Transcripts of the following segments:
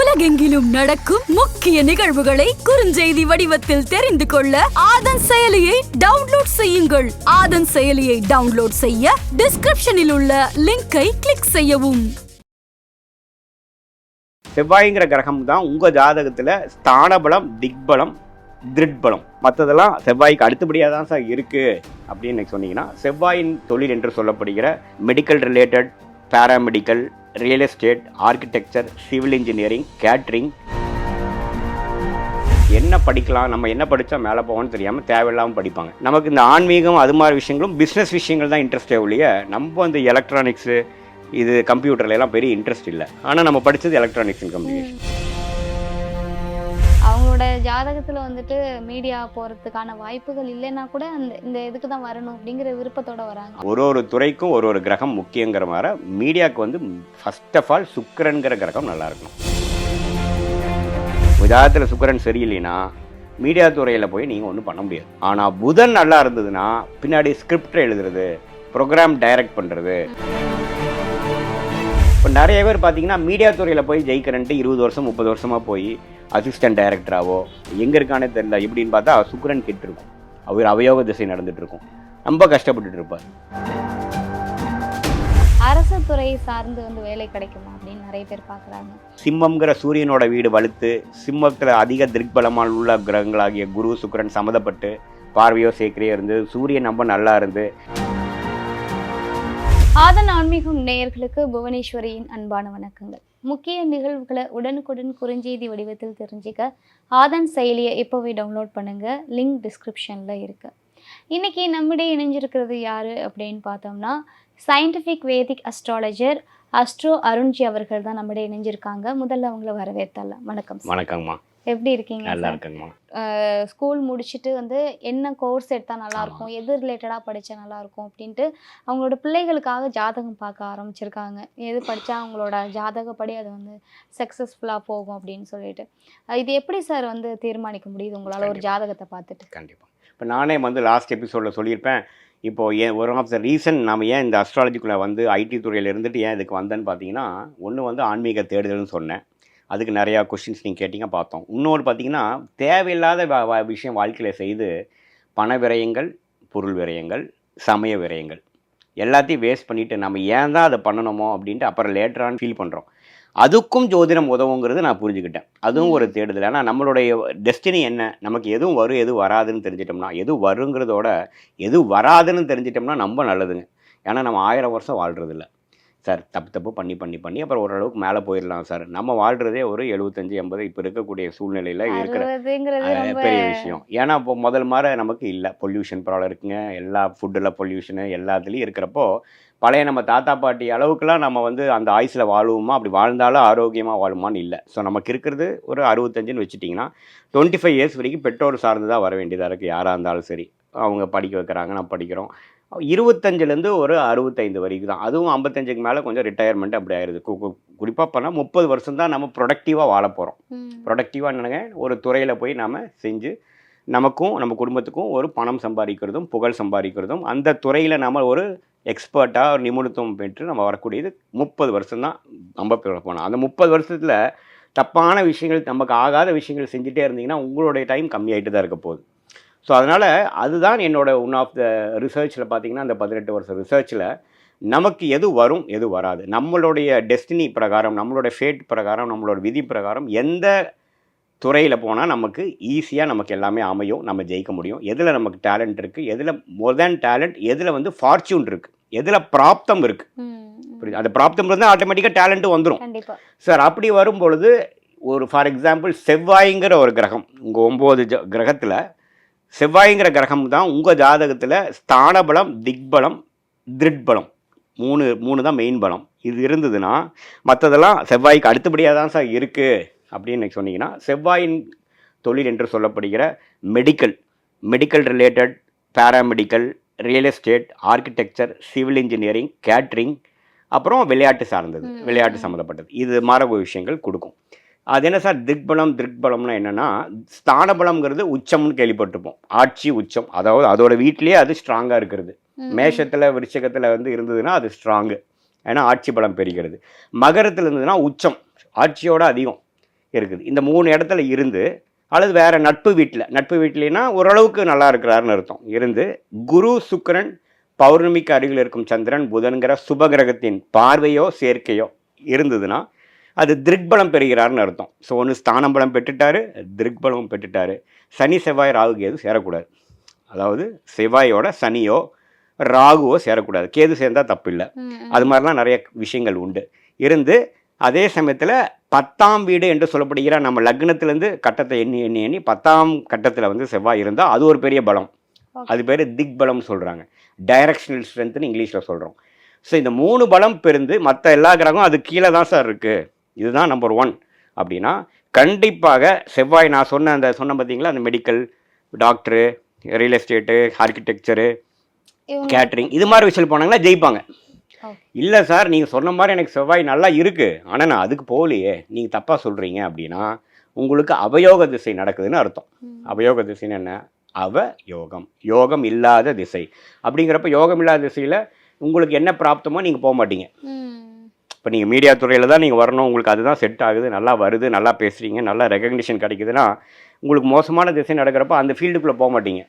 உலகெங்கிலும் நடக்கும் முக்கிய நிகழ்வுகளை குறுஞ்செய்தி வடிவத்தில் தெரிந்து கொள்ள ஆதன் செயலியை டவுன்லோட் செய்யுங்கள். ஆதன் செயலியை டவுன்லோட் செய்ய டிஸ்கிரிப்ஷனில் உள்ள லிங்கை கிளிக் செய்யவும். செவ்வாய்ங்கிற கிரகம் தான் உங்க ஜாதகத்துல ஸ்தானபலம், திக்பலம், திருட்பலம், மற்றதெல்லாம் செவ்வாய்க்கு அடுத்தபடியாக தான் சார் இருக்கு அப்படின்னு சொன்னீங்கன்னா, செவ்வாயின் தொழில் என்று சொல்லப்படுகிற medical related, paramedical, real estate, architecture, civil engineering, catering, என்ன படிக்கலாம், நம்ம என்ன படித்தா மேலே போவோம்னு தெரியாமல் தேவையில்லாமல் படிப்பாங்க. நமக்கு இந்த ஆன்மீகம் அது மாதிரி விஷயங்களும் பிஸ்னஸ் விஷயங்கள் தான் இன்ட்ரெஸ்டே ஒழிய, நம்ம அந்த எலக்ட்ரானிக்ஸு இது கம்ப்யூட்டர்லாம் பெரிய இன்ட்ரெஸ்ட் இல்லை. ஆனால் நம்ம படித்தது எலக்ட்ரானிக்ஸ் அண்ட் கம்யூனிகேஷன். அவங்களோட ஜாதகத்தில் வந்துட்டு மீடியா போகிறதுக்கான வாய்ப்புகள் இல்லைன்னா கூட இந்த இதுக்கு தான் வரணும் அப்படிங்கிற விருப்பத்தோட வராங்க. ஒரு துறைக்கும் ஒரு கிரகம் முக்கியங்கிற மாதிரி மீடியாவுக்கு ஃபர்ஸ்ட் ஆஃப் ஆல் சுக்கிரன்கிற கிரகம் நல்லா இருக்கணும். ஜாதகத்தில் சுக்கிரன் சரியில்லைன்னா மீடியா துறையில் போய் நீங்கள் ஒன்றும் பண்ண முடியாது. ஆனால் புதன் நல்லா இருந்ததுன்னா பின்னாடி ஸ்கிரிப்ட் எழுதுறது, ப்ரோக்ராம் டைரக்ட் பண்ணுறது. இப்போ நிறைய பேர் பார்த்தீங்கன்னா மீடியா துறையில் போய் ஜெயிக்கிறன்ட்டு 20 வருஷம் 30 வருஷமாக போய் அசிஸ்டன்ட் டைரக்டராகவோ எங்கே இருக்கானே தெரியல எப்படின்னு பார்த்தா சுக்கிரன் கெட்டு இருக்கும். அவர் அவயோக திசை நடந்துட்டு இருக்கும். ரொம்ப கஷ்டப்பட்டுட்டு இருப்பார். அரசு துறை சார்ந்து வேலை கிடைக்குமா அப்படின்னு நிறைய பேர் பார்க்குறாங்க. சிம்மம்ங்கிற சூரியனோட வீடு வலுத்து, சிம்மத்தில் அதிக திருப்பலமாக உள்ள கிரகங்களாகிய குரு, சுக்கிரன் சம்மந்தப்பட்டு பார்வையோ சேர்க்கையோ இருந்து, சூரியன் ரொம்ப நல்லா இருந்து. ஆதன் ஆன்மீகம் நேயர்களுக்கு புவனேஸ்வரியின் அன்பான வணக்கங்கள். முக்கிய நிகழ்வுகளை உடனுக்குடன் குறுஞ்செய்தி வடிவத்தில் தெரிஞ்சுக்க ஆதன் செயலியை இப்போவே டவுன்லோட் பண்ணுங்க. லிங்க் டிஸ்கிரிப்ஷனில் இருக்கு. இன்னைக்கு நம்மிடையே இணைஞ்சிருக்கிறது யாரு அப்படின்னு பார்த்தோம்னா, சயின்டிஃபிக் வேதிக் அஸ்ட்ராலஜர் அஸ்ட்ரோ அருண்ஜி அவர்கள் தான் நம்மிடையே இணைஞ்சிருக்காங்க. முதல்ல அவங்கள வரவேற்றலாம். வணக்கம். வணக்கங்கம்மா. எப்படி இருக்கீங்க? நல்லா இருக்குங்கம்மா. ஸ்கூல் முடிச்சுட்டு என்ன கோர்ஸ் எடுத்தால் நல்லாயிருக்கும், எது ரிலேட்டடாக படித்தா நல்லாயிருக்கும் அப்படின்ட்டு அவங்களோட பிள்ளைகளுக்காக ஜாதகம் பார்க்க ஆரம்பிச்சிருக்காங்க. எது படித்தா அவங்களோட ஜாதகப்படி அது சக்ஸஸ்ஃபுல்லாக போகும் அப்படின்னு சொல்லிட்டு. இது எப்படி சார் தீர்மானிக்க முடியுது உங்களால் ஒரு ஜாதகத்தை பார்த்துட்டு? கண்டிப்பாக. இப்போ நானே லாஸ்ட் எபிசோடில் சொல்லியிருப்பேன். இப்போது ஒரு ஆஃப் த ரீசன் நாம் ஏன் இந்த அஸ்ட்ராலஜிக்குள்ளே ஐடி துறையில் இருந்துட்டு ஏன் இதுக்கு வந்தேன்னு பார்த்தீங்கன்னா, ஒன்று ஆன்மீக தேடுதல்னு சொன்னேன். அதுக்கு நிறையா கொஷின்ஸ் நீங்கள் கேட்டிங்க, பார்த்தோம். இன்னொரு பார்த்திங்கன்னா, தேவையில்லாத விஷயம் வாழ்க்கையில் செய்து பண விரயங்கள், பொருள் விரயங்கள், சமய விரயங்கள் எல்லாத்தையும் வேஸ்ட் பண்ணிவிட்டு நம்ம ஏன் தான் அதை பண்ணணுமோ அப்படின்ட்டு அப்புறம் லேட்டரான்னு ஃபீல் பண்ணுறோம். அதுக்கும் ஜோதிடம் உதவுங்கிறது நான் புரிஞ்சுக்கிட்டேன். அதுவும் ஒரு தேடுதல். ஆனால் நம்மளுடைய டெஸ்டினி என்ன, நமக்கு எதுவும் வரும் எது வராதுன்னு தெரிஞ்சிட்டோம்னா, எது வருங்கிறதோட எது வராதுன்னு தெரிஞ்சிட்டோம்னா ரொம்ப நல்லதுங்க. ஏன்னா நம்ம 1000 வருஷம் வாழ்கிறதில்ல சார். தப்பு பண்ணி அப்புறம் ஓரளவுக்கு மேலே போயிடலாம் சார். நம்ம வாழ்கிறதே ஒரு 75 80 இப்போ இருக்கக்கூடிய சூழ்நிலையில் இருக்கிற பெரிய விஷயம். ஏன்னா இப்போ முதல் மாதிரி நமக்கு இல்லை, பொல்யூஷன் ப்ராப்ளம் இருக்குங்க. எல்லா ஃபுட்டில் பொல்யூஷனு எல்லாத்துலேயும் இருக்கிறப்போ பழைய நம்ம தாத்தா பாட்டி அளவுக்குலாம் நம்ம அந்த ஆயுசில் வாழுவோமா, அப்படி வாழ்ந்தாலும் ஆரோக்கியமாக வாழுமான்னு இல்லை. ஸோ நமக்கு இருக்கிறது ஒரு 65ன்னு வச்சுட்டிங்கன்னா 25 இயர்ஸ் வரைக்கும் பெற்றோர் சார்ந்து தான் வர வேண்டியதாக இருக்குது. யாராக இருந்தாலும் சரி, அவங்க படிக்க வைக்கிறாங்க, நம்ம படிக்கிறோம். 25லேருந்து ஒரு 65 வரைக்கும் தான். அதுவும் 55க்கு மேலே கொஞ்சம் ரிட்டையர்மெண்ட் அப்படி ஆயிடுது. குறிப்பாக பண்ணால் 30 வருஷம் தான் நம்ம ப்ரொடக்டிவாக வாழ போகிறோம். ப்ரொடக்டிவாக என்னங்க, ஒரு துறையில் போய் நாம் செஞ்சு நமக்கும் நம்ம குடும்பத்துக்கும் ஒரு பணம் சம்பாதிக்கிறதும் புகழ் சம்பாதிக்கிறதும், அந்த துறையில் நம்ம ஒரு எக்ஸ்பர்ட்டாக ஒரு நிபுணத்துவம் பெற்று நம்ம வரக்கூடியது 30 வருஷம் தான் நம்ம போனோம். அந்த 30 வருஷத்தில் தப்பான விஷயங்கள், நமக்கு ஆகாத விஷயங்கள் செஞ்சுட்டே இருந்தீங்கன்னா உங்களுடைய டைம் கம்மியாகிட்டு தான் இருக்க போகுது. ஸோ அதனால் அதுதான் என்னோட ஒன் ஆஃப் த ரிசர்ச்சில் பார்த்தீங்கன்னா, அந்த 18 வருஷம் ரிசர்ச்சில் நமக்கு எது வரும் எது வராது, நம்மளுடைய டெஸ்டினி பிரகாரம், நம்மளோட ஃபேட் பிரகாரம், நம்மளோட விதி பிரகாரம் எந்த துறையில் போனால் நமக்கு ஈஸியாக நமக்கு எல்லாமே அமையும், நம்ம ஜெயிக்க முடியும், எதில் நமக்கு டேலண்ட் இருக்குது, எதில் மோர் தேன் டேலண்ட், எதில் ஃபார்ச்சூன் இருக்குது, எதில் பிராப்தம் இருக்குது. புரியுது? அந்த பிராப்தம் இருந்தால் ஆட்டோமேட்டிக்காக டேலண்ட்டும் வந்துடும் சார். அப்படி வரும் பொழுது ஒரு ஃபார் எக்ஸாம்பிள் செவ்வாய்ங்கிற ஒரு கிரகம், உங்கள் 9 கிரகத்தில் செவ்வாய்ங்கிற கிரகம் தான் உங்கள் ஜாதகத்தில் ஸ்தானபலம், திக்பலம், திருட்பலம், மூணு தான் மெயின் பலம். இது இருந்ததுன்னா மற்றதெல்லாம் செவ்வாய்க்கு அடுத்தபடியாக தான் சார் இருக்குது அப்படின்னு சொன்னீங்கன்னா, செவ்வாயின் தொழில் என்று சொல்லப்படுகிற medical related, paramedical, real estate, architecture, civil engineering, catering, அப்புறம் விளையாட்டு சார்ந்தது, விளையாட்டு சம்மந்தப்பட்டது, இது மாதிரி விஷயங்கள் கொடுக்கும். அது என்ன சார் திருட்பலம்னா என்னென்னா, ஸ்தானபலம்ங்கிறது உச்சம்னு கேள்விப்பட்டிருப்போம். ஆட்சி உச்சம், அதாவது அதோட வீட்டிலேயே அது ஸ்ட்ராங்காக இருக்கிறது. மேஷத்தில் விருச்சகத்தில் இருந்ததுன்னா அது ஸ்ட்ராங்கு, ஏன்னா ஆட்சி பலம் பெறுகிறது. மகரத்தில் இருந்ததுன்னா உச்சம், ஆட்சியோட அதிகம். இருக்குது. இந்த 3 இடத்துல இருந்து அல்லது வேறு நட்பு வீட்டிலேனா ஓரளவுக்கு நல்லா இருக்கிறாருன்னு அர்த்தம் இருந்து குரு சுக்கிரன் பௌர்ணமிக்கு அருகில் இருக்கும் சந்திரன் புதன்கிற சுபகிரகத்தின் பார்வையோ சேர்க்கையோ இருந்ததுன்னா அது திருக்பலம் பெறுகிறார்னு அர்த்தம். ஸோ ஒன்று ஸ்தானம் பலம் பெற்றுட்டாரு, திருக்பலம் பெற்றுட்டாரு. சனி செவ்வாய் ராகு கேது சேரக்கூடாது. அதாவது செவ்வாயோட சனியோ ராகுவோ சேரக்கூடாது. கேது சேர்ந்தால் தப்பு இல்லை. அது மாதிரிலாம் நிறைய விஷயங்கள் உண்டு இருந்து. அதே சமயத்தில் 10ஆம் வீடு என்று சொல்லப்படுகிற நம்ம லக்னத்திலேருந்து கட்டத்தை எண்ணி எண்ணி எண்ணி 10ஆம் கட்டத்தில் வந்து செவ்வாய் இருந்தால் அது ஒரு பெரிய பலம். அது பேர் திக் பலம் சொல்கிறாங்க. டைரக்ஷனல் ஸ்ட்ரென்த்னு இங்கிலீஷில் சொல்கிறோம். ஸோ இந்த 3 பலம் பெருந்து மற்ற எல்லா கிரகமும் அது கீழே தான் சார் இருக்குது. இதுதான் நம்பர் 1 அப்படின்னா கண்டிப்பாக செவ்வாய் நான் சொன்ன பார்த்தீங்களா, அந்த medical, doctor, real estate, architecture, catering இது மாதிரி விஷயம் போனாங்கன்னா ஜெயிப்பாங்க. இல்லை சார் நீங்கள் சொன்ன மாதிரி எனக்கு செவ்வாய் நல்லா இருக்குது, ஆனால் நான் அதுக்கு போகலையே, நீங்கள் தப்பாக சொல்கிறீங்க அப்படின்னா உங்களுக்கு அவயோக திசை நடக்குதுன்னு அர்த்தம். அவயோக திசைன்னு என்ன? அவயோகம், யோகம் இல்லாத திசை. அப்படிங்கிறப்ப யோகம் இல்லாத திசையில் உங்களுக்கு என்ன பிராப்தமோ நீங்கள் போக மாட்டீங்க. இப்போ நீங்கள் மீடியா துறையில் தான் நீங்கள் வரணும், உங்களுக்கு அதுதான் செட் ஆகுது, நல்லா வருது, நல்லா பேசுகிறீங்க, நல்லா ரெகக்னிஷன் கிடைக்குதுன்னா உங்களுக்கு மோசமான திசை நடக்கிறப்ப அந்த ஃபீல்டுக்குள்ளே போக மாட்டீங்க.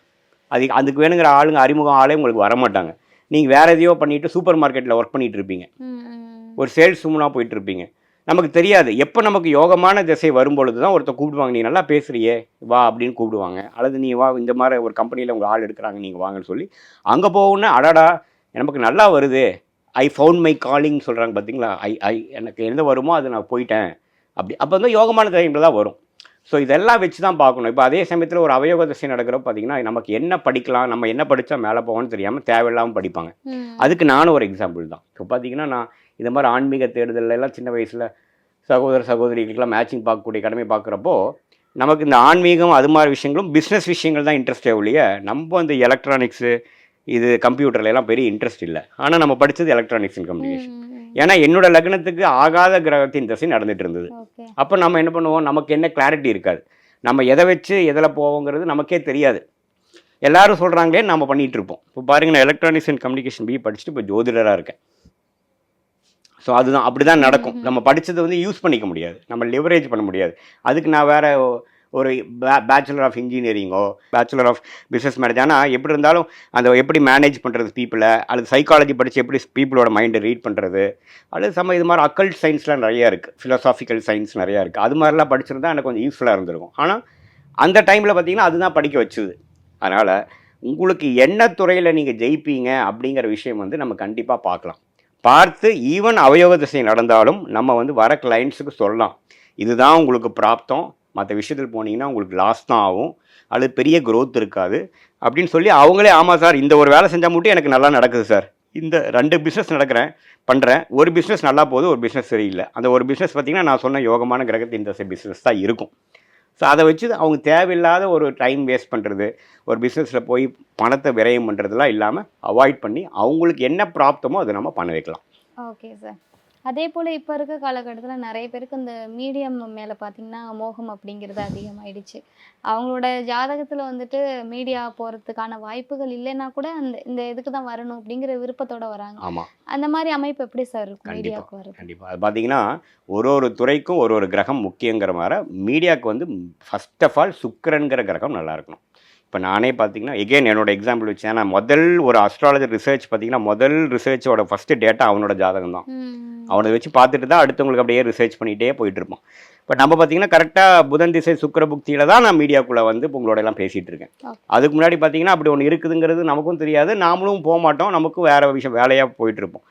அதுக்கு வேணுங்கிற ஆளுங்க, அறிமுகம் ஆளே உங்களுக்கு வரமாட்டாங்க. நீங்கள் வேறு எதையோ பண்ணிவிட்டு சூப்பர் மார்க்கெட்டில் ஒர்க் பண்ணிகிட்டு இருப்பீங்க, ஒரு சேல்ஸ் ரூம்லாம் போயிட்டு இருப்பீங்க. நமக்கு தெரியாது எப்போ நமக்கு யோகமான திசை வரும்பொழுது தான் ஒருத்தர் கூப்பிடுவாங்க, நீ நல்லா பேசுகிறியே வா அப்படின்னு கூப்பிடுவாங்க. அல்லது நீ வா, இந்த மாதிரி ஒரு கம்பெனியில் உங்கள் ஆள் எடுக்கிறாங்க, நீங்கள் வாங்கன்னு சொல்லி அங்கே போகணுன்னா அடாடா நமக்கு நல்லா வருது, ஐ ஃபவுண்ட் மை காலிங் சொல்கிறாங்க பார்த்தீங்களா, எனக்கு எந்த வருமோ அது நான் போயிட்டேன் அப்படி. அப்போ வந்து யோகமான டைமில் தான் வரும். ஸோ இதெல்லாம் வச்சு தான் பார்க்கணும். இப்போ அதே சமயத்தில் ஒரு அவயோக திசை நடக்கிறப்ப பார்த்தீங்கன்னா நமக்கு என்ன படிக்கலாம், நம்ம என்ன படித்தா மேலே போவோம்னு தெரியாமல் தேவையில்லாமல் படிப்பாங்க. அதுக்கு நானும் ஒரு எக்ஸாம்பிள் தான். இப்போ பார்த்தீங்கன்னா நான் இந்த மாதிரி ஆன்மீக தேடுதல் எல்லாம் சின்ன வயசில் சகோதரிகளுக்கெல்லாம் மேட்சிங் பார்க்கக்கூடிய கடமை பார்க்குறப்போ நமக்கு இந்த ஆன்மீகம் அது மாதிரி விஷயங்களும் பிஸ்னஸ் விஷயங்கள் தான் இன்ட்ரெஸ்டே ஒழிய நம்ம இந்த எலக்ட்ரானிக்ஸு இது கம்ப்யூட்டர்ல எல்லாம் பெரிய இன்ட்ரெஸ்ட் இல்லை. ஆனால் நம்ம படித்தது எலக்ட்ரானிக்ஸ் அண்ட் கம்யூனிகேஷன். ஏன்னா என்னோட லக்னத்துக்கு ஆகாத கிரகத்தின் திசை நடந்துட்டு இருந்தது. அப்போ நம்ம என்ன பண்ணுவோம், நமக்கு என்ன கிளாரிட்டி இருக்காது, நம்ம எதை வச்சு எதில் போவோங்கிறது நமக்கே தெரியாது. எல்லாரும் சொல்கிறாங்களே நம்ம பண்ணிகிட்டு இருப்போம். இப்போ பாருங்க, நான் எலக்ட்ரானிக்ஸ் அண்ட் கம்யூனிகேஷன் பி படிச்சுட்டு இப்போ ஜோதிடராக இருக்கேன். ஸோ அதுதான் அப்படி தான் நடக்கும். நம்ம படித்ததை வந்து யூஸ் பண்ணிக்க முடியாது, நம்ம லிவரேஜ் பண்ண முடியாது. அதுக்கு நான் வேறு ஒரு பேச்சுலர் ஆஃப் இன்ஜினியரிங்கோ பேச்சுலர் ஆஃப் பிஸ்னஸ் மேனேஜ், ஆனால் எப்படி இருந்தாலும் அந்த எப்படி மேனேஜ் பண்ணுறது பீப்புளை, அல்லது சைக்காலஜி படித்து எப்படி பீப்புளோட மைண்டை ரீட் பண்ணுறது, அல்லது இது மாதிரி அக்கல்ட் சயின்ஸ்லாம் நிறையா இருக்குது, ஃபிலோசாஃபிக்கல் சயின்ஸ் நிறையா இருக்குது. அது மாதிரிலாம் படிச்சிருந்தா எனக்கு கொஞ்சம் யூஸ்ஃபுல்லாக இருந்திருக்கும். ஆனால் அந்த டைமில் பார்த்திங்கன்னா அதுதான் படிக்க வச்சுது. அதனால் உங்களுக்கு என்ன துறையில் நீங்கள் ஜெயிப்பீங்க அப்படிங்கிற விஷயம் வந்து நம்ம கண்டிப்பாக பார்க்கலாம். பார்த்து ஈவன் அவயோக திசை நடந்தாலும் நம்ம வந்து வர கிளைண்ட்ஸுக்கு சொல்லலாம், இதுதான் உங்களுக்கு பிராப்தம், மற்ற விஷயத்தில் போனீங்கன்னா உங்களுக்கு லாஸ் தான் ஆகும், அல்லது பெரிய க்ரோத் இருக்காது அப்படின்னு சொல்லி அவங்களே ஆமாம் சார் இந்த ஒரு வேலை செஞ்சால் மட்டும் எனக்கு நல்லா நடக்குது சார், இந்த 2 பிஸ்னஸ் பண்ணுறேன், ஒரு பிஸ்னஸ் நல்லா போகுது, ஒரு பிஸ்னஸ் சரியில்லை, அந்த ஒரு பிஸ்னஸ் பார்த்திங்கன்னா நான் சொன்ன யோகமான கிரகத்தின் திசை பிஸ்னஸ் தான் இருக்கும். ஸோ அதை வச்சு அவங்க தேவையில்லாத ஒரு டைம் வேஸ்ட் பண்ணுறது, ஒரு பிஸ்னஸில் போய் பணத்தை விரயம் பண்ணுறதுலாம் இல்லாமல் அவாய்ட் பண்ணி அவங்களுக்கு என்ன பிராப்தமோ அதை நம்ம பண்ண வைக்கலாம். Okay sir. அதே போல் இப்போ இருக்க காலகட்டத்தில் நிறைய பேருக்கு இந்த மீடியம் மேலே பார்த்திங்கன்னா மோகம் அப்படிங்கிறது அதிகமாகிடுச்சு. அவங்களோட ஜாதகத்தில் வந்துட்டு மீடியா போகிறதுக்கான வாய்ப்புகள் இல்லைன்னா கூட இந்த இதுக்கு தான் வரணும் அப்படிங்கிற விருப்பத்தோடு வராங்க. ஆமாம், அந்த மாதிரி அமைப்பு எப்படி சார் இருக்கும் மீடியாவுக்கு வரும்? கண்டிப்பாக அது பார்த்தீங்கன்னா ஒரு துறைக்கும் ஒரு கிரகம் முக்கியங்கிற மாதிரி மீடியாவுக்கு வந்து ஃபர்ஸ்ட் ஆஃப் ஆல் சுக்கிரன்கிற கிரகம் நல்லா இருக்கணும். இப்போ நானே பார்த்தீங்கன்னா எகெயின் என்னோட எக்ஸாம்பிள் வச்சு, ஏன்னா ஒரு அஸ்ட்ராலஜர் ரிசர்ச் பார்த்தீங்கன்னா ரிசர்ச்சோட ஃபஸ்ட்டு டேட்டா அவனோட ஜாதகம் தான். அவனை வச்சு பார்த்துட்டு தான் அடுத்தவங்களுக்கு அப்படியே ரிசர்ச் பண்ணிகிட்டே போயிட்டு இருப்போம். பட் நம்ம பார்த்தீங்கன்னா கரெக்டாக புதன் திசை சுக்கிர புக்தியில் தான் நான் மீடியாக்குள்ளே வந்து உங்களோட எல்லாம் பேசிகிட்டு இருக்கேன். அதுக்கு முன்னாடி பார்த்தீங்கன்னா அப்படி ஒன்று இருக்குதுங்கிறது நமக்கும் தெரியாது, நாமளும் போக மாட்டோம், நமக்கும் வேறு விஷயம் வேலையாக போயிட்டுருப்போம்.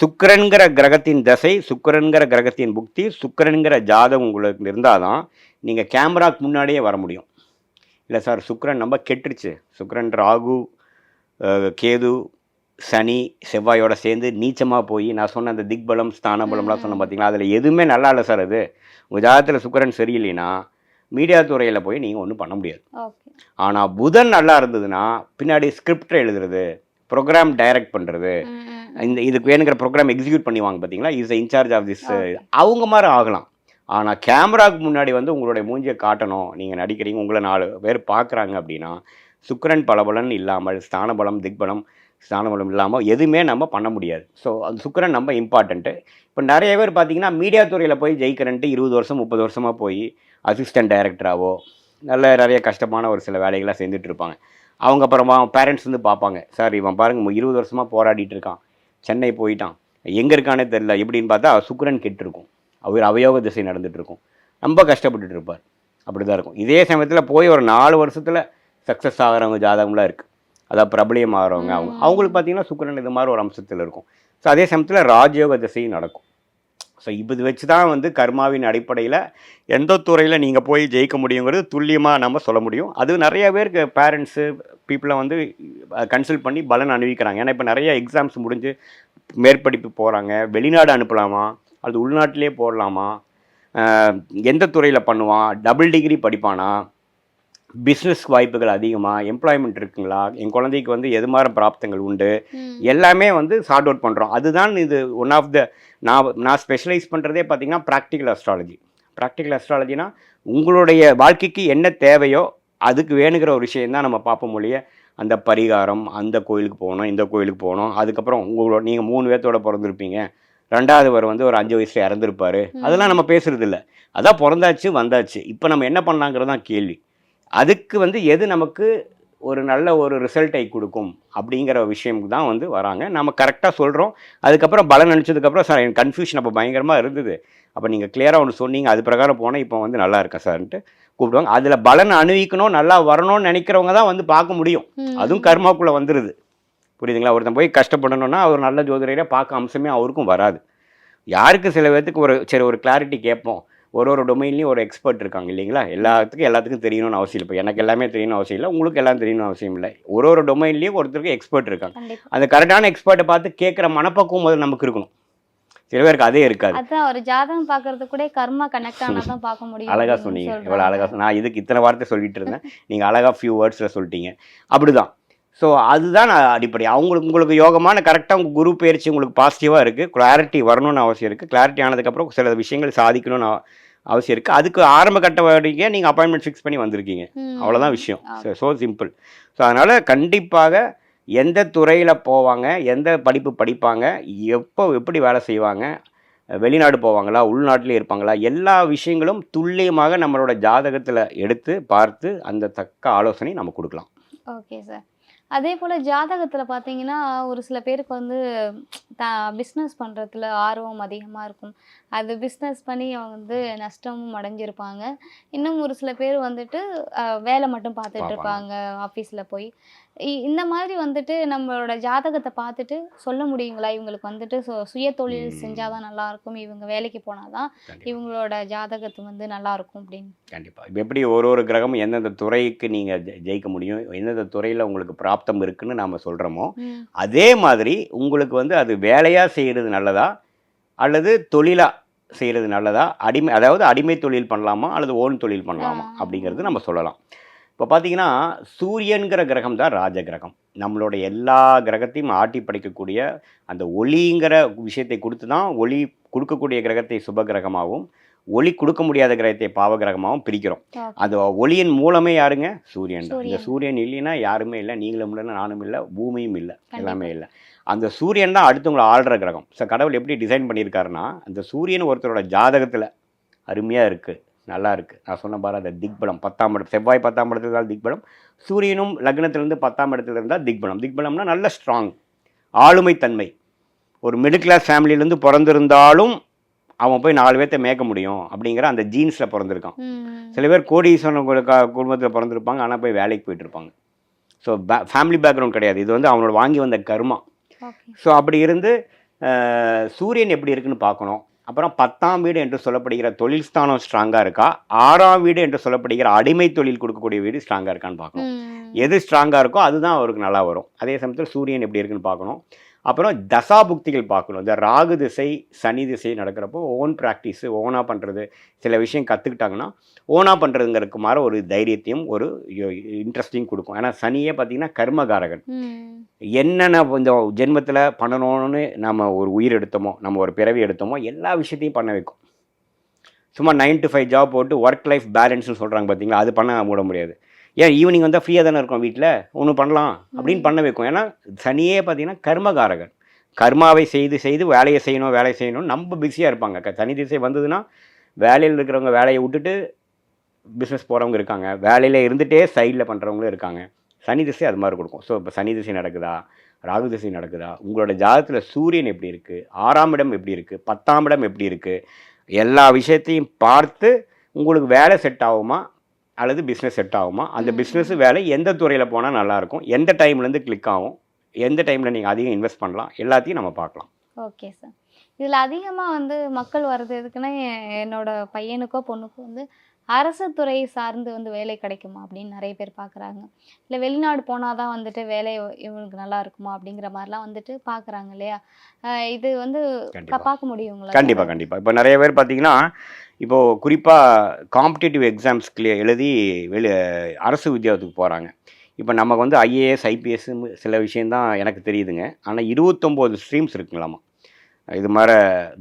சுக்கிரன்கிற கிரகத்தின் தசை, சுக்கிரன்கிற கிரகத்தின் புக்தி, சுக்கிரன்கிற ஜாதகம் உங்களுக்கு இருந்தால் தான் நீங்கள் கேமராக்கு முன்னாடியே வர முடியும். இல்லை சார் சுக்கிரன் நம்ம கெட்டுருச்சு, சுக்கிரன் ராகு கேது சனி செவ்வாயோட சேர்ந்து நீச்சமாக போய் நான் சொன்ன அந்த திக்பலம் ஸ்தான பலம்லாம் சொன்னேன் பார்த்தீங்களா, அதில் எதுவுமே நல்லா இல்லை சார், அது உங்கள் ஜாதகத்தில் சுக்கிரன் சரியில்லைன்னா மீடியா துறையில் போய் நீங்கள் ஒன்றும் பண்ண முடியாது. ஆனால் புதன் நல்லா இருந்ததுன்னா பின்னாடி ஸ்கிரிப்ட் எழுதுறது, ப்ரோக்ராம் டைரக்ட் பண்ணுறது, இதுக்கு வேணுங்கிற ப்ரோக்ராம் எக்ஸிக்யூட் பண்ணுவாங்க பார்த்தீங்களா, இஸ் இன்சார்ஜ் ஆஃப் திஸ், அவங்க மாதிரி ஆகலாம். ஆனால் கேமராவுக்கு முன்னாடி வந்து உங்களுடைய மூஞ்சியை காட்டணும், நீங்கள் நடிக்கிறீங்க, உங்களை 4 பேர் பார்க்குறாங்க அப்படின்னா சுக்கிரன் பலபலன் இல்லாமல் ஸ்தான பலம் திக்பலம் ஸ்தானபலம் இல்லாமல் எதுவுமே நம்ம பண்ண முடியாது. ஸோ அந்த சுக்கிரன் ரொம்ப இம்பார்ட்டண்ட்டு. இப்போ நிறைய பேர் பார்த்தீங்கன்னா மீடியா துறையில் போய் ஜெயிக்கிறேன்ட்டு 20 வருஷம் 30 வருஷமாக போய் அசிஸ்டன்ட் டைரக்டராகவோ நிறைய கஷ்டமான ஒரு சில வேலைகளாக செஞ்சுட்டு இருப்பாங்க. அவங்க அப்புறமா பேரண்ட்ஸ் வந்து பார்ப்பாங்க, சார் இவன் பாருங்க 20 வருஷமாக போராடிட்டு இருக்கான், சென்னை போயிட்டான், எங்கே இருக்கானே தெரில இப்படின்னு பார்த்தா சுக்கிரன் கெட்டிருக்கும், அவர் அவயோக திசை நடந்துட்டு இருக்கும், ரொம்ப கஷ்டப்பட்டுட்டு இருப்பார். அப்படி தான் இருக்கும். இதே சமயத்தில் போய் ஒரு 4 வருஷத்தில் சக்ஸஸ் ஆகிறவங்க ஜாதகம்லாம் இருக்குது. அதாவது பிரபலியம் ஆகிறவங்க அவங்களுக்கு பார்த்தீங்கன்னா சுக்கிரன் இது மாதிரி ஒரு அம்சத்தில் இருக்கும். ஸோ அதே சமயத்தில் ராஜயோக திசையும் நடக்கும். ஸோ இது வச்சு தான் வந்து கர்மாவின் அடிப்படையில் எந்த துறையில் நீங்கள் போய் ஜெயிக்க முடியுங்கிறது துல்லியமாக நம்ம சொல்ல முடியும். அது நிறைய பேருக்கு பேரண்ட்ஸு பீப்புளை வந்து கன்சல்ட் பண்ணி பலன் அனுபவிக்கிறாங்க. ஏன்னா இப்போ நிறைய எக்ஸாம்ஸ் முடிஞ்சு மேற்படிப்பு போகிறாங்க, வெளிநாடு அனுப்பலாமா அது உள்நாட்டிலே போடலாமா, எந்த துறையில் பண்ணுவான், டபுள் டிகிரி படிப்பானா, பிஸ்னஸ் வாய்ப்புகள் அதிகமாக, எம்ப்ளாய்மெண்ட் இருக்குங்களா, என் குழந்தைக்கு வந்து எது மாதிரி பிராப்தங்கள் உண்டு, எல்லாமே வந்து சார்ட் அவுட் பண்ணுறோம். அதுதான் இது ஒன் ஆஃப் த நான் ஸ்பெஷலைஸ் பண்ணுறதே பார்த்தீங்கன்னா ப்ராக்டிக்கல் அஸ்ட்ராலஜி. ப்ராக்டிக்கல் அஸ்ட்ராலஜினா உங்களுடைய வாழ்க்கைக்கு என்ன தேவையோ அதுக்கு வேணுங்கிற ஒரு விஷயந்தான் நம்ம பார்ப்போம் மொழிய. அந்த பரிகாரம், அந்த கோயிலுக்கு போகணும், இந்த கோயிலுக்கு போகணும், அதுக்கப்புறம் உங்களோட நீங்கள் 3 பேர்த்தோட பிறந்திருப்பீங்க, 2வது வந்து ஒரு 5 வயசில் இறந்துருப்பார், அதெல்லாம் நம்ம பேசுகிறது இல்லை. அதான் பிறந்தாச்சு வந்தாச்சு, இப்போ நம்ம என்ன பண்ணலாங்கிறது தான் கேள்வி. அதுக்கு வந்து எது நமக்கு ஒரு நல்ல ஒரு ரிசல்ட்டை கொடுக்கும் அப்படிங்கிற விஷயம்க்கு தான் வந்து வராங்க. நம்ம கரெக்டாக சொல்கிறோம். அதுக்கப்புறம் பலன் நினச்சதுக்கப்புறம் சார் எனக்கு கன்ஃபியூஷன் அப்போ பயங்கரமாக இருந்தது, அப்போ நீங்கள் கிளியராக ஒன்று சொன்னீங்க, அது பிரகாரம் போனால் இப்போ வந்து நல்லா இருக்கேன் சார்ன்ட்டு கூப்பிடுவாங்க. அதில் பலன் அனுபவிக்கணும், நல்லா வரணும்னு நினைக்கிறவங்க தான் வந்து பார்க்க முடியும். அதுவும் கர்மாக்குள்ளே வந்துடுது. புரியுதுங்களா? ஒருத்தன் போய் கஷ்டப்படணும்னா அவர் நல்ல ஜோதிடரை பார்க்க அம்சமே அவருக்கும் வராது. யாருக்கு சில பேர்த்துக்கு ஒரு கிளாரிட்டி கேட்போம். ஒரு டொமைன்லேயும் ஒரு எக்ஸ்பர்ட் இருக்காங்க இல்லைங்களா? எல்லாத்துக்கும் தெரியணும்னு அவசியம் இல்லை. இப்போ எனக்கு எல்லாமே தெரியணும்னு அவசியம் இல்லை, உங்களுக்கு எல்லாம் தெரியணும்னு அவசியம் இல்லை. ஒரு டொமைன்லேயும் ஒருத்தருக்கு எக்ஸ்பர்ட் இருக்காங்க. அந்த கரெக்டான எக்ஸ்பர்ட்டை பார்த்து கேட்குற மனப்பக்குவம் முதல்ல நமக்கு இருக்கணும். சில பேருக்கு அதே இருக்காது. அதான் ஒரு ஜாதகம் பார்க்கறது கூட கர்மா கனெக்ட் ஆனால் தான் பார்க்க முடியும். அழகாக சொன்னீங்க, இவ்வளோ அழகாக. நான் இதுக்கு இத்தனை வார்த்தை சொல்லிட்டு இருந்தேன், நீங்கள் அழகாக ஃபியூ வேர்ட்ஸில் சொல்லிட்டீங்க. அப்படிதான். ஸோ அதுதான் அடிப்படை. உங்களுக்கு யோகமான கரெக்டாக உங்கள் குரு பயிற்சி உங்களுக்கு பாசிட்டிவாக இருக்குது, கிளாரிட்டி வரணும்னு அவசியம் இருக்குது. கிளாரிட்டி ஆனதுக்கப்புறம் சில விஷயங்கள் சாதிக்கணும்னு அவசியம் இருக்குது. அதுக்கு ஆரம்ப கட்ட வரைக்கும் நீங்கள் அப்பாயின்மெண்ட் ஃபிக்ஸ் பண்ணி வந்திருக்கீங்க, அவ்வளோதான் விஷயம். So simple. ஸோ அதனால் கண்டிப்பாக எந்த துறையில் போவாங்க, எந்த படிப்பு படிப்பாங்க, எப்படி வேலை செய்வாங்க, வெளிநாடு போவாங்களா, உள்நாட்டிலே இருப்பாங்களா, எல்லா விஷயங்களும் துல்லியமாக நம்மளோட ஜாதகத்தில் எடுத்து பார்த்து அந்த தக்க ஆலோசனை நம்ம கொடுக்கலாம். Okay sir. அதே போல் ஜாதகத்தில் பார்த்தீங்கன்னா ஒரு சில பேருக்கு வந்து பிஸ்னஸ் பண்ணுறதுல ஆர்வம் அதிகமாக இருக்கும். அது பிஸ்னஸ் பண்ணி அவங்க வந்து நஷ்டமும் அடைஞ்சிருப்பாங்க. இன்னும் ஒரு சில பேர் வந்துட்டு வேலை மட்டும் பார்த்துட்டு இருப்பாங்க ஆஃபீஸில் போய். இந்த மாதிரி வந்துட்டு நம்மளோட ஜாதகத்தை பார்த்துட்டு சொல்ல முடியுங்களா, இவங்களுக்கு வந்துட்டு சுய தொழில் செஞ்சால் தான் நல்லாயிருக்கும், இவங்க வேலைக்கு போனால் தான் இவங்களோட ஜாதகத்தை வந்து நல்லாயிருக்கும் அப்படின்னு? கண்டிப்பாக. இப்போ எப்படி ஒரு கிரகமும் எந்தெந்த துறைக்கு நீங்கள் ஜெயிக்க முடியும், எந்தெந்த துறையில் உங்களுக்கு பிராப்தம் இருக்குன்னு நாம் சொல்கிறோமோ, அதே மாதிரி உங்களுக்கு வந்து அது வேலையாக செய்கிறது நல்லதா அல்லது தொழிலாக செய்கிறது நல்லதா, அதாவது அடிமை தொழில் பண்ணலாமா அல்லது ஓன் தொழில் பண்ணலாமா அப்படிங்கிறது நம்ம சொல்லலாம். இப்போ பார்த்தீங்கன்னா சூரியன்கிற கிரகம் தான் ராஜ கிரகம். நம்மளோட எல்லா கிரகத்தையும் ஆட்டி படைக்கக்கூடிய அந்த ஒளிங்கிற விஷயத்தை கொடுத்து தான் ஒளி கொடுக்கக்கூடிய கிரகத்தை சுப கிரகமாகவும் ஒளி கொடுக்க முடியாத கிரகத்தை பாவ கிரகமாகவும் பிரிக்கிறோம். அந்த ஒளியின் மூலமே யாருங்க? சூரியன் தான். இந்த சூரியன் இல்லைன்னா யாருமே இல்லை, நீங்களும் இல்லை, நானும் இல்லை, பூமியும் இல்லை, எல்லாமே இல்லை. அந்த சூரியன் தான் அடுத்தவங்களை ஆள்ற கிரகம். ஸோ கடவுள் எப்படி டிசைன் பண்ணியிருக்காருன்னா, அந்த சூரியன் ஒருத்தரோட ஜாதகத்தில் அருமையாக இருக்குது, நல்லா இருக்குது. நான் சொன்ன பாரு அந்த திக்பலம் 10ஆம் இடம், செவ்வாய் 10ஆம் இடத்துல இருந்தால் திக்பலம், சூரியனும் லக்னத்திலேருந்து 10ஆம் இடத்துல இருந்தால் திக்பலம். திக்பலம்னா நல்ல ஸ்ட்ராங் ஆளுமை தன்மை. ஒரு மிடில் கிளாஸ் ஃபேமிலியிலேருந்து பிறந்திருந்தாலும் அவன் போய் 4 பேர்த்த மேய்க்க முடியும் அப்படிங்கிற அந்த ஜீன்ஸில் பிறந்திருக்கான். சில பேர் கோடீஸ்வரன் குடும்பத்தில் பிறந்திருப்பாங்க, ஆனால் போய் வேலைக்கு போயிட்டு இருப்பாங்க. ஸோ ஃபேமிலி பேக்ரவுண்ட் கிடையாது, இது வந்து அவனோட வாங்கி வந்த கர்மா. ஸோ அப்படி இருந்து சூரியன் எப்படி இருக்குன்னு பார்க்கணும். அப்புறம் 10ஆம் வீடு என்று சொல்லப்படுகிற தொழில் ஸ்தானம் ஸ்ட்ராங்காக இருக்கா, 6ஆம் வீடு என்று சொல்லப்படுகிற அடிமை தொழில் கொடுக்கக்கூடிய வீடு ஸ்ட்ராங்காக இருக்கான்னு பார்க்கணும். எது ஸ்ட்ராங்காக இருக்கோ அதுதான் அவருக்கு நல்லா வரும். அதே சமயத்தில் சூரியன் எப்படி இருக்குன்னு பார்க்கணும். அப்புறம் தசாபுக்திகள் பார்க்கணும். இந்த ராகு திசை சனி திசை நடக்கிறப்போ ஓன் ப்ராக்டிஸு, ஓனாக பண்ணுறது, சில விஷயம் கற்றுக்கிட்டாங்கன்னா ஓனாக பண்ணுறதுங்கிறதுக்கு மாதிரி ஒரு தைரியத்தையும் ஒரு இன்ட்ரெஸ்டிங் கொடுக்கும். ஏன்னா சனியே பார்த்திங்கன்னா கர்மகாரகன். என்னென்ன இந்த ஜென்மத்தில் பண்ணணும்னு நம்ம ஒரு உயிர் எடுத்தோமோ, நம்ம ஒரு பிறவி எடுத்தோமோ, எல்லா விஷயத்தையும் பண்ண வைக்கும். சும்மா 9 to 5 ஜாப் போட்டு ஒர்க் லைஃப் பேலன்ஸ்னு சொல்கிறாங்க பார்த்தீங்களா, அது பண்ண மூட முடியாது. ஏன் ஈவினிங் வந்தால் ஃப்ரீயாக தானே இருக்கோம் வீட்டில், ஒன்று பண்ணலாம் அப்படின்னு பண்ண வைக்கும். ஏன்னா சனியே பார்த்தீங்கன்னா கர்மகாரகன். கர்மாவை செய்து செய்து வேலையை செய்யணும் வேலையை செய்யணும் நம்ம பிஸியாக இருப்பாங்க. சனி திசை வந்ததுன்னா வேலையில் இருக்கிறவங்க வேலையை விட்டுட்டு பிஸ்னஸ் போகிறவங்க இருக்காங்க, வேலையில் இருந்துகிட்டே சைடில் பண்ணுறவங்களும் இருக்காங்க. சனி திசை அது மாதிரி கொடுக்கும். ஸோ இப்போ சனி திசை நடக்குதா, ராகு திசை நடக்குதா, உங்களோட ஜாதகத்தில் சூரியன் எப்படி இருக்குது, 6ஆம் இடம் எப்படி இருக்குது, 10ஆம் இடம் எப்படி இருக்குது, எல்லா விஷயத்தையும் பார்த்து உங்களுக்கு வேலை செட் ஆகுமா அல்லது பிஸ்னஸ் செட் ஆகுமா, அந்த பிஸ்னஸ் வேலை எந்த துறையில் போனால் நல்லாயிருக்கும், எந்த டைம்லேருந்து கிளிக் ஆகும், எந்த டைமில் நீங்கள் அதிகம் இன்வெஸ்ட் பண்ணலாம், எல்லாத்தையும் நம்ம பார்க்கலாம். Okay sir. இதில் அதிகமாக வந்து மக்கள் வர்றது எதுக்குன்னா, என்னோட பையனுக்கோ பொண்ணுக்கோ வந்து அரசு துறை சார்ந்து வந்து வேலை கிடைக்குமா அப்படின்னு நிறைய பேர் பார்க்குறாங்க. இல்லை வெளிநாடு போனால் தான் வந்துட்டு வேலை இவங்களுக்கு நல்லா இருக்குமா அப்படிங்கிற மாதிரிலாம் வந்துட்டு பார்க்குறாங்க இல்லையா? இது வந்து பார்க்க முடியுங்களா? கண்டிப்பாக. இப்போ நிறைய பேர் பார்த்தீங்கன்னா, இப்போது குறிப்பாக காம்படிட்டிவ் எக்ஸாம்ஸ்க்கு எழுதி அரசு உத்தியோகத்துக்கு போகிறாங்க. இப்போ நமக்கு வந்து ஐஏஎஸ் ஐபிஎஸ் சில விஷயந்தான் எனக்கு தெரியுதுங்க. ஆனால் 29 ஸ்ட்ரீம்ஸ் இருக்குங்களாமா இது மாதிரி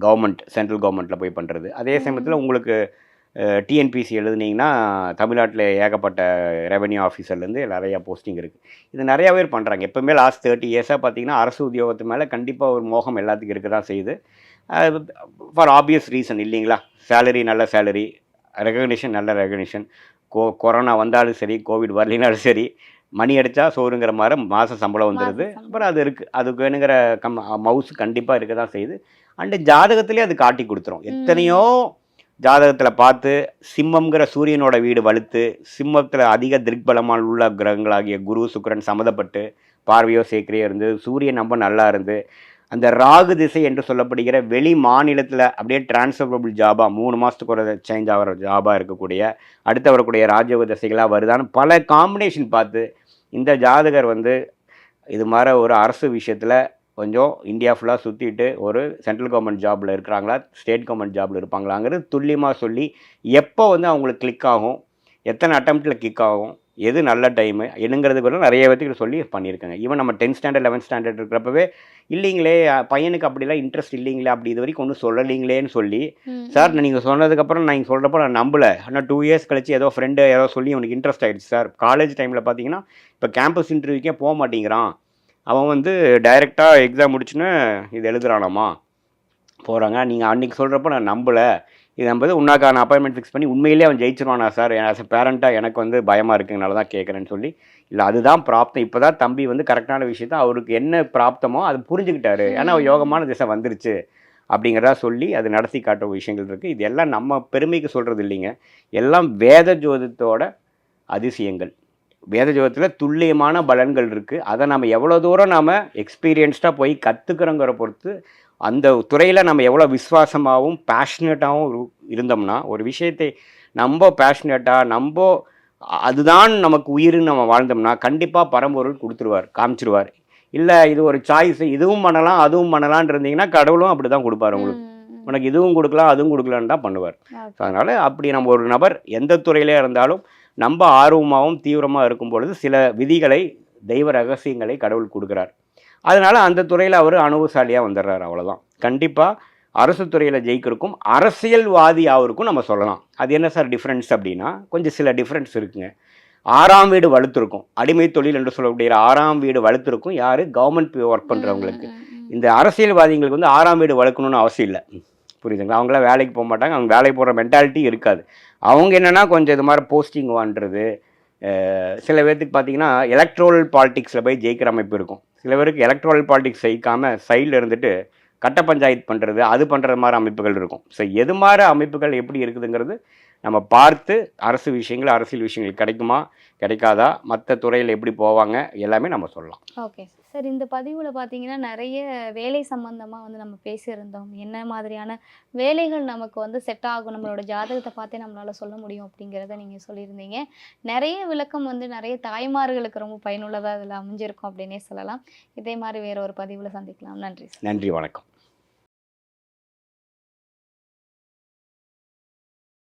கவர்மெண்ட் சென்ட்ரல் கவர்மெண்ட்டில் போய் பண்ணுறது. அதே சமயத்தில் உங்களுக்கு டிஎன்பிசி எழுதுனீங்கன்னா தமிழ்நாட்டில் ஏகப்பட்ட ரெவென்யூ ஆஃபீஸர்லேருந்து நிறையா போஸ்டிங் இருக்குது. இது நிறையா பேர் பண்ணுறாங்க. எப்போவுமே லாஸ்ட் 30 இயர்ஸாக பார்த்தீங்கன்னா அரசு உத்தியோகத்து மேலே கண்டிப்பாக ஒரு மோகம் எல்லாத்துக்கும் இருக்க தான் செய்யுது. ஃபார் ஆப்வியஸ் ரீசன் இல்லைங்களா? சேலரி நல்ல சேலரி, ரெகக்னிஷன் நல்ல ரெகக்னிஷன், கொரோனா வந்தாலும் சரி, கோவிட் வரலினாலும் சரி, மணி அடித்தா சோறுங்கிற மாதிரி மாதம் சம்பளம் வந்துடுது. அப்புறம் அது இருக்குது, அதுக்கு வேணுங்கிற மவுஸ் கண்டிப்பாக இருக்க தான் செய்யுது. அண்டு ஜாதகத்திலே அது காட்டி கொடுத்துரும். எத்தனையோ ஜாதகத்தில் பார்த்து சிம்மம்ங்கிற சூரியனோட வீடு வலுத்து, சிம்மத்தில் அதிக திக்பலமான உள்ள கிரகங்களாகிய குரு சுக்கிரன் சம்மந்தப்பட்டு பார்வையோ சேர்க்கையோ இருந்து, சூரியன் ரொம்ப நல்லா இருந்து, அந்த ராகு திசை என்று சொல்லப்படுகிற வெளி மாநிலத்தில் அப்படியே டிரான்ஸ்ஃபரபிள் ஜாபாக 3 மாதத்துக்கு ஒரு சேஞ்ச் ஆகிற ஜாபாக இருக்கக்கூடிய அடுத்து வரக்கூடிய ராஜயோக திசைகளாக வருதான்னு பல காம்பினேஷன் பார்த்து இந்த ஜாதகர் வந்து இது மாதிரி ஒரு அரசு விஷயத்தில் கொஞ்சம் இந்தியா ஃபுல்லாக சுற்றிட்டு ஒரு சென்ட்ரல் கவர்மெண்ட் ஜாபில் இருக்கிறாங்களா, ஸ்டேட் கவர்மெண்ட் ஜாபில் இருப்பாங்களாங்கிறது துல்லியமாக சொல்லி எப்போ வந்து அவங்களுக்கு கிளிக் ஆகும், எத்தனை அட்டம்ப்டில் கிளிக் ஆகும், எது நல்ல டைமு என்னங்கிறது கூட நிறைய பேர்த்துக்கு சொல்லி பண்ணியிருக்காங்க. ஈவன் நம்ம 10th ஸ்டாண்டர்ட் 11th ஸ்டாண்டர்ட் இருக்கிறப்பவே இல்லைங்களே பையனுக்கு அப்படிலாம் இன்ட்ரெஸ்ட் இல்லைங்களே, அப்படி இது வரைக்கும் ஒன்றும் சொல்லலீங்களேன்னு சொல்லி, சார் நீங்கள் சொன்னதுக்கப்புறம் நீங்கள் சொல்கிறப்ப நான் நம்பலை, ஆனால் 2 இயர்ஸ் கழிச்சு ஏதோ ஃப்ரெண்டு ஏதோ சொல்லி அவனுக்கு இன்ட்ரெஸ்ட் ஆகிடுச்சு சார். காலேஜ் டைமில் பார்த்தீங்கன்னா இப்போ கேம்பஸ் இன்டர்வியூக்கே போக மாட்டேங்கிறான், அவன் வந்து டைரெக்டாக எக்ஸாம் முடிச்சுன்னு இது எழுதுறானாமா போகிறாங்க. நீங்கள் அன்றைக்கி சொல்கிறப்ப நான் நம்பலை, இது நம்பது உன்னாக்கான அப்பாயின்மெண்ட் ஃபிக்ஸ் பண்ணி உண்மையிலே அவன் ஜெயிச்சிருவானா சார், ஆஸ் எ பேரண்ட்டாக எனக்கு வந்து பயமாக இருக்குங்கனால தான் கேட்குறேன்னு சொல்லி, இல்லை அதுதான் பிராப்தம், இப்போ தான் தம்பி வந்து கரெக்டான விஷயத்த அவருக்கு என்ன பிராப்தமோ அது புரிஞ்சுக்கிட்டாரு, ஏன்னா யோகமான திசை வந்துருச்சு அப்படிங்கிறதா சொல்லி அது நடத்தி காட்டுற விஷயங்கள் இருக்குது. இது எல்லாம் நம்ம பெருமைக்கு சொல்கிறது இல்லைங்க, எல்லாம் வேத ஜோதித்தோட அதிசயங்கள். வேத ஜோதித்தில் துல்லியமான பலன்கள் இருக்குது. அதை நம்ம எவ்வளோ தூரம் நாம் எக்ஸ்பீரியன்ஸ்டாக போய் கற்றுக்கிறோங்கிற பொறுத்து, அந்த துறையில் நம்ம எவ்வளோ விசுவாசமாகவும் பேஷனேட்டாகவும் இருந்தோம்னா, ஒரு விஷயத்தை நம்ம பேஷனேட்டாக நம்ம அதுதான் நமக்கு உயிர்னு நம்ம வாழ்ந்தோம்னா கண்டிப்பாக பரம்பொருள் கொடுத்துருவார், காமிச்சிருவார். இல்லை இது ஒரு சாய்ஸ், இதுவும் பண்ணலாம் அதுவும் பண்ணலான் இருந்தீங்கன்னா கடவுளும் அப்படி தான் கொடுப்பார். உங்களுக்கு உனக்கு இதுவும் கொடுக்கலாம் அதுவும் கொடுக்கலான்னு தான் பண்ணுவார். அதனால் அப்படி நம்ம ஒரு நபர் எந்த துறையிலே இருந்தாலும் நம்ம ஆர்வமாகவும் தீவிரமாக இருக்கும் பொழுது சில விதிகளை, தெய்வ ரகசியங்களை கடவுள் கொடுக்குறார். அதனால் அந்த துறையில் அவர் அனுபவசாலியாக வந்துடுறார், அவ்வளோதான். கண்டிப்பாக அரசு துறையில் ஜெயிக்கிறதுக்கும் அரசியல்வாதி ஆகிறதுக்கும் நம்ம சொல்லலாம். அது என்ன சார் டிஃப்ரென்ஸ் அப்படின்னா, கொஞ்சம் சில டிஃப்ரென்ஸ் இருக்குங்க. 6ஆம் வீடு வலுத்திருக்கும், அடிமை தொழில் என்று சொல்லக்கூடிய 6ஆம் வீடு வலுத்திருக்கும் யார், கவர்மெண்ட் ஒர்க் பண்ணுறவங்களுக்கு. இந்த அரசியல்வாதிகளுக்கு வந்து 6ஆம் வீடு வளர்க்கணும்னு அவசியம் இல்லை, புரியுதுங்களா? அவங்களாம் வேலைக்கு போக மாட்டாங்க, அவங்க வேலைக்கு போகிற மென்டாலிட்டி இருக்காது. அவங்க என்னென்னா கொஞ்சம் இது மாதிரி போஸ்டிங் வாண்டுறது, சில பேர்த்துக்கு பார்த்தீங்கன்னா எலக்ட்ரோல் பாலிடிக்ஸில் போய் ஜெயிக்கிற அமைப்பு இருக்கும். சில பேருக்கு எலக்ட்ரோல் பாலிடிக்ஸ் ஜெயிக்காமல் சைடில் இருந்துட்டு கட்ட பஞ்சாயத்து பண்ணுறது, அது பண்ணுற மாதிரி அமைப்புகள் இருக்கும். ஸோ எது மாதிரி அமைப்புகள் எப்படி இருக்குதுங்கிறது நம்ம பார்த்து அரசு விஷயங்கள், அரசியல் விஷயங்கள் கிடைக்குமா கிடைக்காதா, மற்ற துறையில் எப்படி போவாங்க எல்லாமே நம்ம சொல்லலாம். Okay sir. இந்த பதிவில் பார்த்தீங்கன்னா நிறைய வேலை சம்மந்தமாக வந்து நம்ம பேசியிருந்தோம். என்ன மாதிரியான வேலைகள் நமக்கு வந்து செட் ஆகும், நம்மளோட ஜாதகத்தை பார்த்தே நம்மளால் சொல்ல முடியும் அப்படிங்கிறத நீங்கள் சொல்லியிருந்தீங்க. நிறைய விளக்கம் வந்து நிறைய தாய்மார்களுக்கு ரொம்ப பயனுள்ளதாக அதில் அமைஞ்சிருக்கும் அப்படின்னே சொல்லலாம். இதே மாதிரி வேற ஒரு பதிவில் சந்திக்கலாம். நன்றி சார். நன்றி, வணக்கம்.